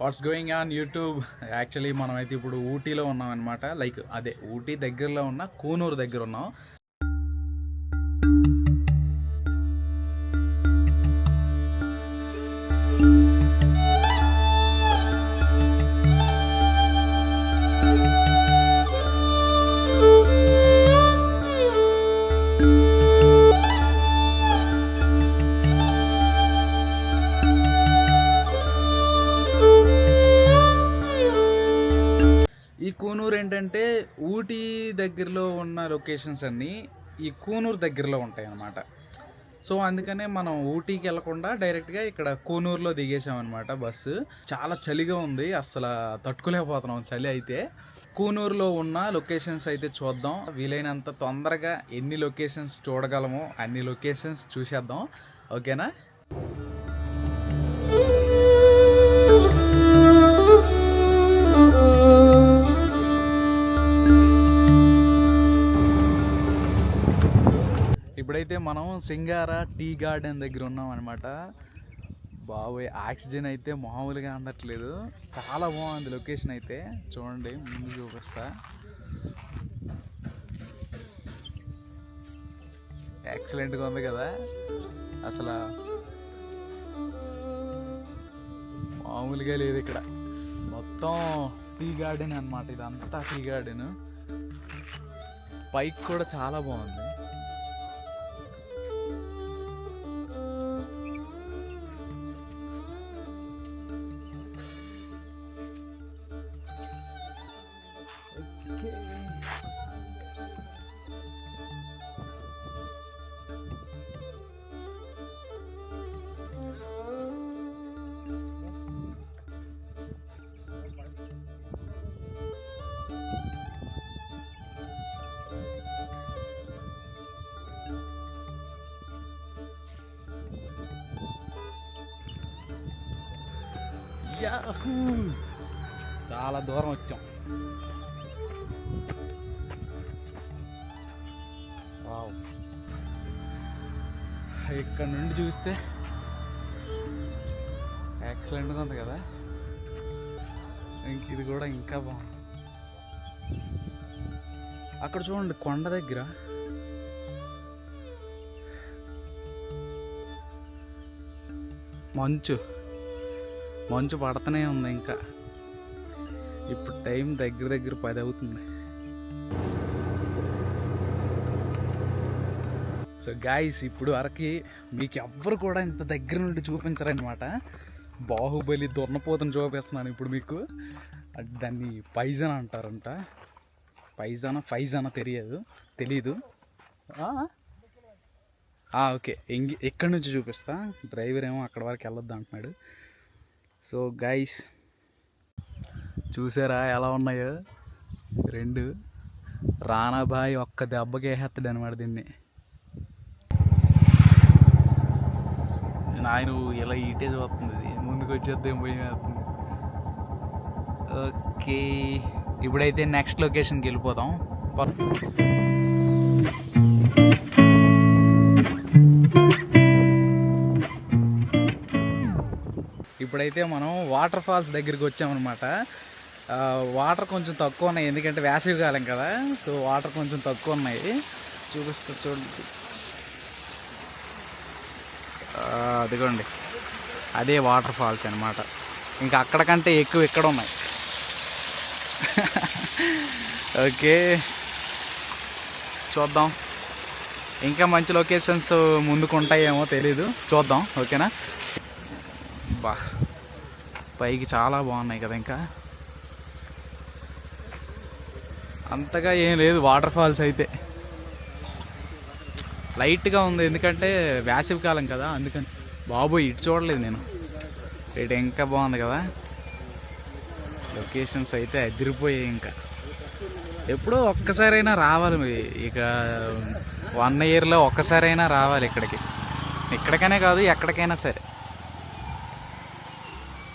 What's going on YouTube. Actually మనం అయితే ఇప్పుడు ఊటీలో ఉన్నాం అనమాట. లైక్ అదే ఊటీ దగ్గరలో ఉన్న కూనూరు దగ్గర ఉన్నాం. ఈ కూనూరు ఏంటంటే ఊటీ దగ్గరలో ఉన్న లొకేషన్స్ అన్నీ ఈ కూనూరు దగ్గరలో ఉంటాయి అన్నమాట. సో అందుకనే మనం ఊటీకి వెళ్లకుండా డైరెక్ట్గా ఇక్కడ కూనూరులో దిగేసామన్నమాట బస్సు. చాలా చలిగా ఉంది, అసలు తట్టుకోలేకపోతున్నాం చలి అయితే. కూనూరులో ఉన్న లొకేషన్స్ అయితే చూద్దాం. వీలైనంత తొందరగా ఎన్ని లొకేషన్స్ చూడగలమో అన్ని లొకేషన్స్ చూసేద్దాం. ఓకేనా? ఇప్పుడైతే మనం సింగారా టీ గార్డెన్ దగ్గర ఉన్నాం అనమాట. బాబోయ్, ఆక్సిజన్ అయితే మామూలుగా అందట్లేదు. చాలా బాగుంది లొకేషన్ అయితే. చూడండి, ముందు చూపిస్తా. ఎక్సలెంట్గా ఉంది కదా, అసలు మామూలుగా లేదు. ఇక్కడ మొత్తం టీ గార్డెన్ అనమాట. ఇదంతా టీ గార్డెన్. పైకి కూడా చాలా బాగుంది. చాలా దూరం వచ్చాం. వావ్, ఇక్కడ నుండి చూస్తే ఎక్సలెంట్గా ఉంది కదా. ఇది కూడా ఇంకా బాగుంది. అక్కడ చూడండి, కొండ దగ్గర మంచు పడుతూనే ఉంది. ఇంకా ఇప్పుడు టైం దగ్గర 10 అవుతుంది. సో గాయ్స్, ఇప్పుడు వరకు మీకు ఎవ్వరు కూడా ఇంత దగ్గర నుండి చూపించరనమాట. బాహుబలి దున్నపోతను చూపిస్తున్నాను ఇప్పుడు మీకు. దాన్ని పైజాన్ అంటారంట. ఫైజానా తెలీదు. ఓకే, ఎక్కడి నుంచి చూపిస్తా. డ్రైవర్ ఏమో అక్కడ వరకు వెళ్ళొద్దు అంటున్నాడు. సో గైస్, చూసారా ఎలా ఉన్నాయో రెండు. రానాబాయ్ ఒక్క దెబ్బకి వేసేస్తాడు అనమాట దీన్ని. ఆయన ఇలా ఈటే చూస్తుంది, ముందుకు వచ్చేద్దాం పోయేస్తుంది. ఓకే, ఇప్పుడైతే నెక్స్ట్ లొకేషన్కి వెళ్ళిపోదాం. ఇప్పుడైతే మనం వాటర్ ఫాల్స్ దగ్గరికి వచ్చామన్నమాట. వాటర్ కొంచెం తక్కువ ఉన్నాయి, ఎందుకంటే వేసవి కాలం కదా. సో వాటర్ కొంచెం తక్కువ ఉన్నాయి. చూపిస్తా చూడండి. అదిగోండి, అదే వాటర్ ఫాల్స్ అనమాట. ఇంకా అక్కడికంటే ఎక్కువ ఇక్కడ ఉన్నాయి. ఓకే, చూద్దాం. ఇంకా మంచి లొకేషన్స్ ముందుకు ఉంటాయేమో తెలీదు, చూద్దాం. ఓకేనా? బా, పైకి చాలా బాగున్నాయి కదా. ఇంకా అంతగా ఏం లేదు వాటర్ ఫాల్స్ అయితే. లైట్గా ఉంది, ఎందుకంటే వేసవి కాలం కదా, అందుకని. బాబోయ్, ఇటు చూడలేదు నేను. ఇటు ఇంకా బాగుంది కదా. లొకేషన్స్ అయితే అదిరిపోయాయి. ఇంకా ఎప్పుడో ఒక్కసారైనా రావాలి. ఇక 1 ఇయర్లో ఒక్కసారైనా రావాలి ఇక్కడికి. ఇక్కడికనే కాదు, ఎక్కడికైనా సరే.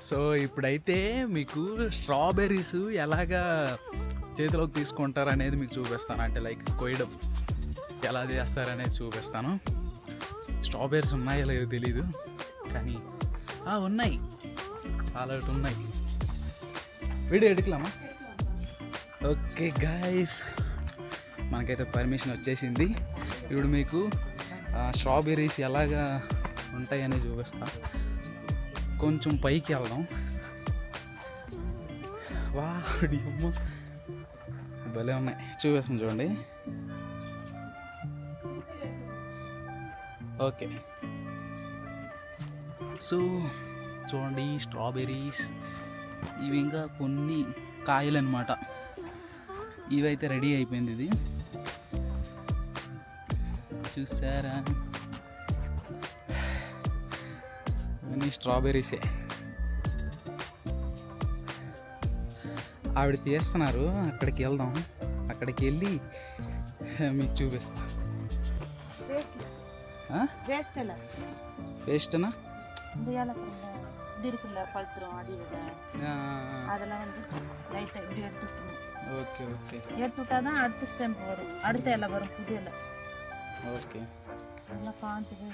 సో ఇప్పుడైతే మీకు స్ట్రాబెర్రీస్ ఎలాగా చేతిలోకి తీసుకుంటారు అనేది మీకు చూపిస్తాను. అంటే లైక్ కొయ్యడం ఎలా చేస్తారనేది చూపిస్తాను. స్ట్రాబెర్రీస్ ఉన్నాయో లేదో తెలీదు, కానీ ఉన్నాయి, చాలా ఉన్నాయి. వీడియో ఎడుకులామా? ఓకే గాయస్, మనకైతే పర్మిషన్ వచ్చేసింది. ఇప్పుడు మీకు స్ట్రాబెర్రీస్ ఎలాగా ఉంటాయని చూపిస్తా. కొంచెం పైకి వెళ్దాం. వాడి అమ్మ భలే ఉన్నాయి, చూపిస్తాం చూడండి. ఓకే, సో చూడండి స్ట్రాబెర్రీస్. ఇవి ఇంకా కొన్ని కాయలు అనమాట. ఇవైతే రెడీ అయిపోయింది. ఇది చూసారా, ఇవన్నీ స్ట్రాబెర్రీసే. ఆవిడ తీస్తున్నారు, అక్కడికి వెళ్దాం. అక్కడికి వెళ్ళి మీకు చూపిస్తా. வேஸ்ட்னா இருக்குல்ல பழுத்துரும் அடியில் அதெல்லாம் வந்து லைட்டாக இப்படி எடுத்துக்கணும். ஓகே ஓகே, எடுத்துட்டா தான் அடுத்த ஸ்டெம்ப் வரும், அடுத்த இலை வரும், புது இலை. ஓகே, நல்லா காஞ்சது.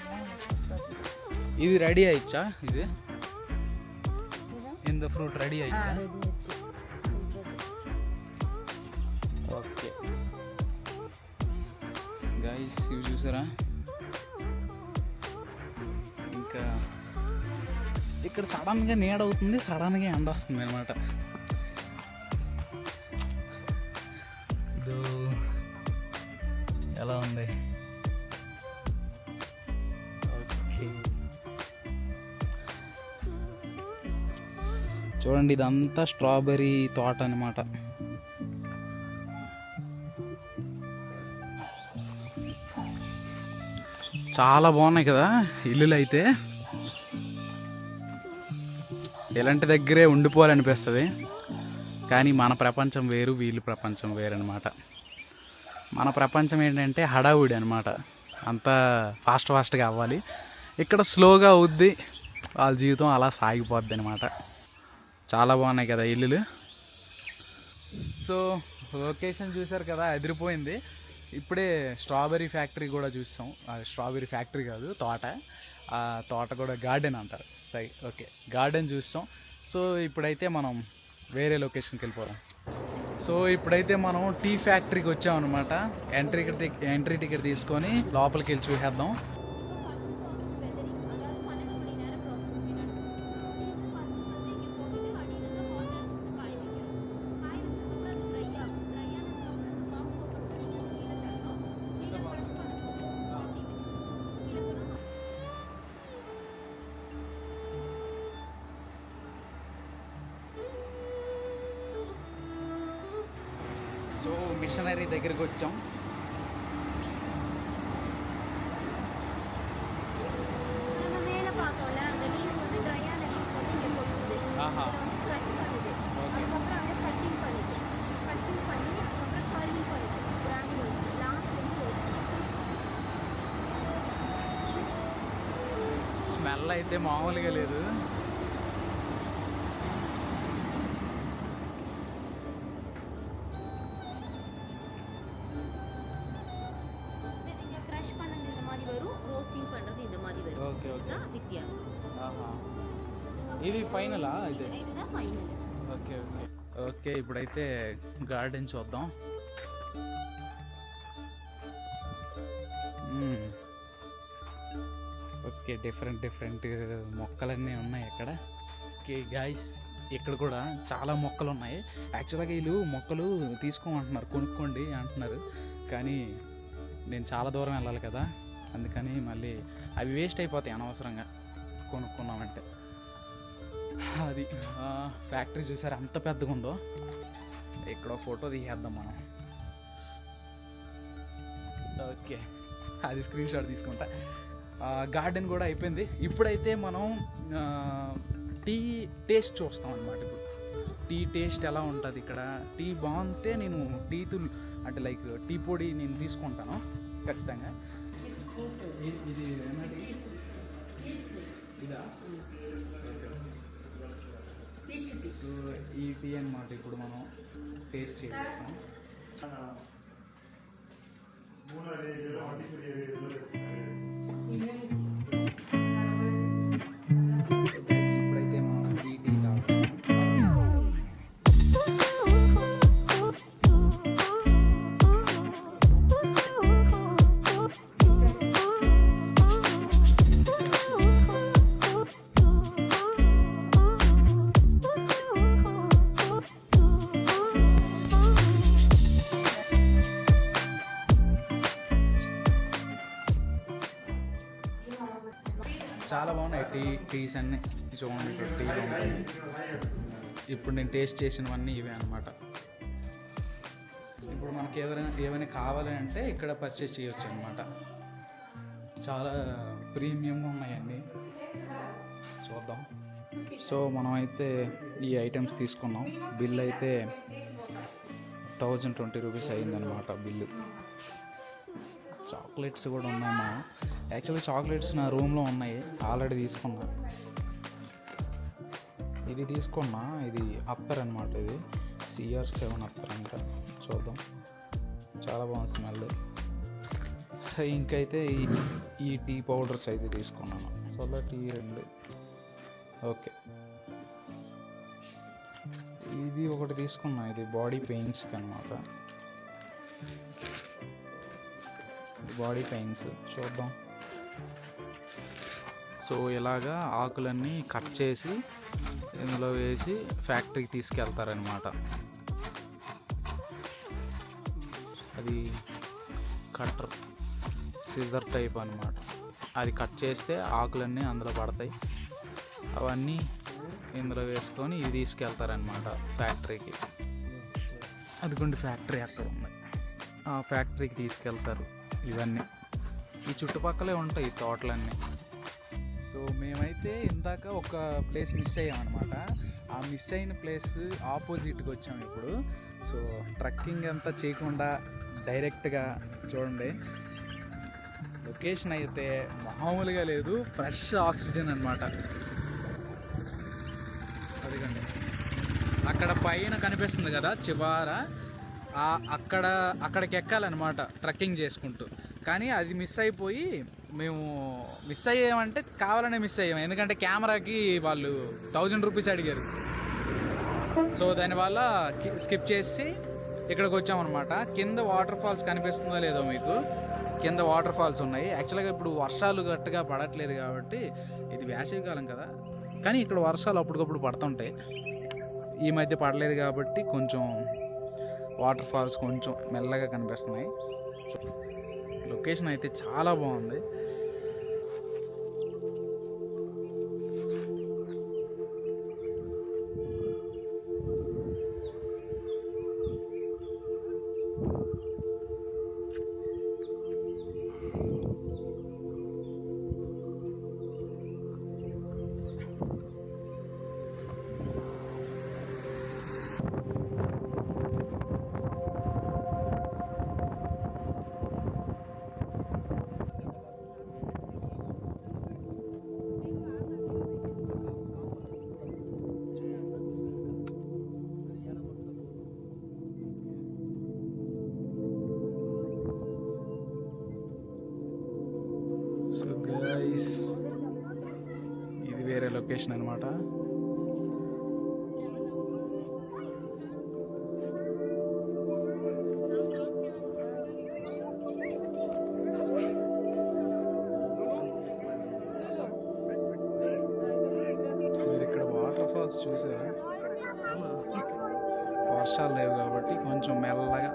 இது ரெடி ஆயிடுச்சா? இது இந்த ఫ్రూట్ రెడీ ఆయిచ్చా? రెడీ ఆయిచ్చు. ఓకే గైస్, ఇవి చూసారా? ఇంకా ఇక్కడ సడన్గా నీడ అవుతుంది, సడన్గా ఎండ వస్తుంది అనమాట. ఎలా ఉంది? ఓకే, చూడండి, ఇదంతా స్ట్రాబెర్రీ తోట అనమాట. చాలా బాగున్నాయి కదా ఇల్లులు అయితే. ఇలాంటి దగ్గరే ఉండిపోవాలనిపిస్తుంది, కానీ మన ప్రపంచం వేరు, వీళ్ళ ప్రపంచం వేరు అనమాట. మన ప్రపంచం ఏంటంటే హడావుడి అనమాట, అంతా ఫాస్ట్గా అవ్వాలి. ఇక్కడ స్లోగా అవుద్ది, వాళ్ళ జీవితం అలా సాగిపోద్ది అనమాట. చాలా బాగున్నాయి కదా ఇల్లులు. సో లొకేషన్ చూసారు కదా, అదిరిపోయింది. ఇప్పుడే స్ట్రాబెర్రీ ఫ్యాక్టరీ కూడా చూస్తాం. స్ట్రాబెర్రీ ఫ్యాక్టరీ కాదు, తోట. ఆ తోట కూడా గార్డెన్ అంటారు. ఓకే, గార్డెన్ చూస్తాం. సో ఇప్పుడైతే మనం వేరే లొకేషన్కి వెళ్ళిపోదాం. సో ఇప్పుడైతే మనం టీ ఫ్యాక్టరీకి వచ్చామన్నమాట. ఎంట్రీ టికెట్ తీసుకొని లోపలికి వెళ్ళి చూసేద్దాం. సో మిషనరీ దగ్గరికి వచ్చాం. స్మెల్ అయితే మామూలుగా లేదు. ఇది ఫైనలా? ఇది ఓకే ఓకే ఓకే, ఇప్పుడైతే గార్డెన్ చూద్దాం. ఓకే, డిఫరెంట్ మొక్కలన్నీ ఉన్నాయి ఇక్కడ. ఓకే గాయ్స్, ఇక్కడ కూడా చాలా మొక్కలు ఉన్నాయి. యాక్చువల్గా వీళ్ళు మొక్కలు తీసుకోమంటున్నారు, కొనుక్కోండి అంటున్నారు. కానీ నేను చాలా దూరం వెళ్ళాలి కదా, అందుకని మళ్ళీ అవి వేస్ట్ అయిపోతాయి అనవసరంగా కొనుక్కున్నామంటే. అది ఫ్యాక్టరీ చూసారు ఎంత పెద్దగా ఉందో. ఇక్కడ ఫోటో తీసేద్దాం మనం. ఓకే, అది స్క్రీన్ షాట్ తీసుకుంటా. గార్డెన్ కూడా అయిపోయింది. ఇప్పుడైతే మనం టీ టేస్ట్ చూస్తాం అనమాట. ఇప్పుడు టీ టేస్ట్ ఎలా ఉంటుంది ఇక్కడ. టీ బాగుంటే నేను అంటే లైక్ టీ పొడి నేను తీసుకుంటాను ఖచ్చితంగా. ఇది ఇదా? సో ఈ టీ అన్నమాట ఇప్పుడు మనం టేస్ట్ చేస్తాం. ఇప్పుడైతే మనం టీ తాగుతాం. చాలా బాగున్నాయి టీస్ అన్నీ. చూడండి ఇక్కడ టీలు ఉంటాయి. ఇప్పుడు నేను టేస్ట్ చేసినవన్నీ ఇవే అనమాట. ఇప్పుడు మనకి ఏమైనా కావాలి అంటే ఇక్కడ పర్చేస్ చేయొచ్చు అనమాట. చాలా ప్రీమియంగా ఉన్నాయండి. చూద్దాం. సో మనం అయితే ఈ ఐటమ్స్ తీసుకున్నాం. బిల్ అయితే 1020 రూపీస్ అయిందనమాట బిల్లు. చాక్లెట్స్ కూడా ఉన్నాయి. మా యాక్చువల్లీ చాక్లెట్స్ నా రూమ్లో ఉన్నాయి, ఆల్రెడీ తీసుకున్నా. ఇది తీసుకున్నా, ఇది అత్తర్ అనమాట. ఇది CR7 అత్తర్ అంట. చూద్దాం, చాలా బాగుంది స్మెల్. ఇంకైతే ఈ టీ పౌడర్స్ అయితే తీసుకున్నాను. సోలా టీ 2. ఓకే, ఇది ఒకటి తీసుకున్నా. ఇది బాడీ పెయిన్స్కి అనమాట. బాడీ పెయిన్స్ చూద్దాం. సో ఇలాగా ఆకులన్నీ కట్ చేసి ఇందులో వేసి ఫ్యాక్టరీకి తీసుకెళ్తారనమాట. అది కట్టర్ సిజర్ టైప్ అనమాట. అది కట్ చేస్తే ఆకులన్నీ అందులో పడతాయి. అవన్నీ ఇందులో వేసుకొని ఇవి తీసుకెళ్తారనమాట ఫ్యాక్టరీకి. అదిగోండి ఫ్యాక్టరీ అక్కడ ఉంది. ఆ ఫ్యాక్టరీకి తీసుకెళ్తారు ఇవన్నీ. ఈ చుట్టుపక్కలే ఉంటాయి ఈ తోటలన్నీ. సో మేమైతే ఇందాక ఒక ప్లేస్ మిస్ అయ్యామన్నమాట. ఆ మిస్ అయిన ప్లేస్ ఆపోజిట్కి వచ్చాము ఇప్పుడు. సో ట్రక్కింగ్ అంతా చేయకుండా డైరెక్ట్గా చూడండి, లొకేషన్ అయితే మామూలుగా లేదు. ఫ్రెష్ ఆక్సిజన్ అనమాట. అదిగండి అక్కడ పైన కనిపిస్తుంది కదా చివర, అక్కడికి ఎక్కాలన్నమాట ట్రక్కింగ్ చేసుకుంటూ. కానీ అది మిస్ అయిపోయి మేము మిస్ అయ్యామంటే కావాలనే మిస్ అయ్యాము. ఎందుకంటే కెమెరాకి వాళ్ళు 1000 రూపీస్ అడిగారు. సో దానివల్ల స్కిప్ చేసి ఇక్కడికి వచ్చామన్నమాట. కింద వాటర్ ఫాల్స్ కనిపిస్తుందో లేదో మీకు, కింద వాటర్ ఫాల్స్ ఉన్నాయి. యాక్చువల్గా ఇప్పుడు వర్షాలు గట్టిగా పడట్లేదు కాబట్టి, ఇది వేసవికాలం కదా, కానీ ఇక్కడ వర్షాలు అప్పటికప్పుడు పడుతుంటాయి. ఈ మధ్య పడలేదు కాబట్టి కొంచెం వాటర్ ఫాల్స్ కొంచెం మెల్లగా కనిపిస్తున్నాయి. లొకేషన్ అయితే చాలా బాగుంది. సో గైస్, ఇది వేరే లొకేషన్ అనమాట. మీరు ఇక్కడ వాటర్ ఫాల్స్ చూసారా? వర్షాలు లేవు కాబట్టి కొంచెం మెల్లగా.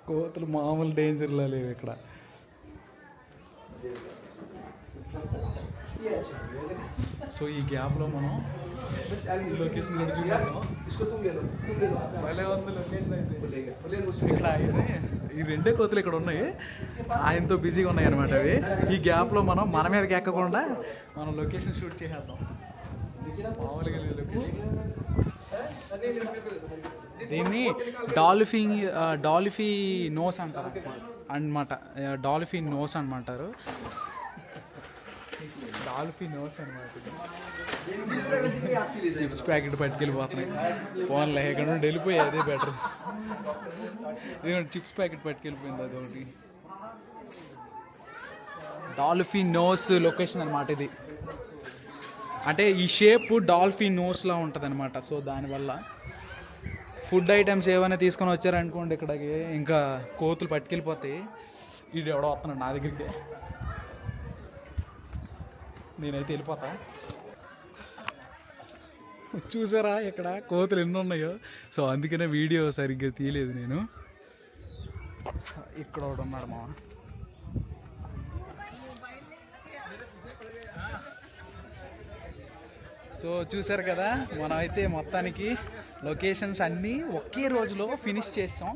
కోతులు మామూలు డేంజర్లో లేవు ఇక్కడ. సో ఈ గ్యాప్లో మనం లొకేషన్ కూడా చూడాలి. భలే ఉంది లొకేషన్ అయితే. ఇక్కడ ఈ రెండే కోతులు ఇక్కడ ఉన్నాయి, ఆయనతో బిజీగా ఉన్నాయి అనమాట అవి. ఈ గ్యాప్లో మనం మన మీదకి ఎక్కకుండా మనం లొకేషన్ షూట్ చేసేద్దాం. మామూలుగా లేదు లొకేషన్. దీన్ని డాల్ఫీ నోస్ అంటారు అనమాట. డాల్ఫీ నోస్ అనమాటారు. డాల్ఫీ నోస్ అనమాట. చిప్స్ ప్యాకెట్ పట్టుకెళ్ళిపోతున్నాయి. ఫోన్లో ఎక్కడ నుండి వెళ్ళిపోయి అదే బెటర్. ఇదిగోండి చిప్స్ ప్యాకెట్ పట్టుకెళ్ళిపోయింది అదొకటి. డాల్ఫీ నోస్ లొకేషన్ అనమాట ఇది. అంటే ఈ షేప్ డాల్ఫీ నోస్లా ఉంటుంది అనమాట. సో దానివల్ల ఫుడ్ ఐటమ్స్ ఏమైనా తీసుకొని వచ్చారనుకోండి ఇక్కడికి, ఇంకా కోతులు పట్టుకెళ్ళిపోతాయి. వీడు ఎవడో వస్తున్నాడు నా దగ్గరికి, నేనైతే వెళ్ళిపోతా. చూసారా ఇక్కడ కోతులు ఎన్ని ఉన్నాయో. సో అందుకనే వీడియో సరిగ్గా తీయలేదు నేను. ఇక్కడ ఒకడు ఉన్నాడు మా. సో చూసారు కదా, మనం అయితే మొత్తానికి లొకేషన్స్ అన్నీ ఒకే రోజులో ఫినిష్ చేస్తాం.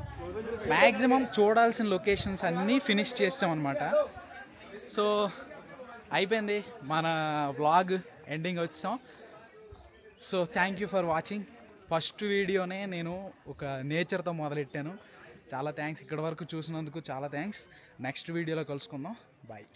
మ్యాక్సిమం చూడాల్సిన లొకేషన్స్ అన్నీ ఫినిష్ చేస్తాం అనమాట. సో అయిపోయింది మన వ్లాగ్ ఎండింగ్ వచ్చాం. So thank you for watching. First వీడియోనే నేను ఒక నేచర్తో మొదలెట్టాను. చాలా థ్యాంక్స్. ఇక్కడ వరకు చూసినందుకు చాలా థ్యాంక్స్. నెక్స్ట్ వీడియోలో కలుసుకుందాం. బాయ్.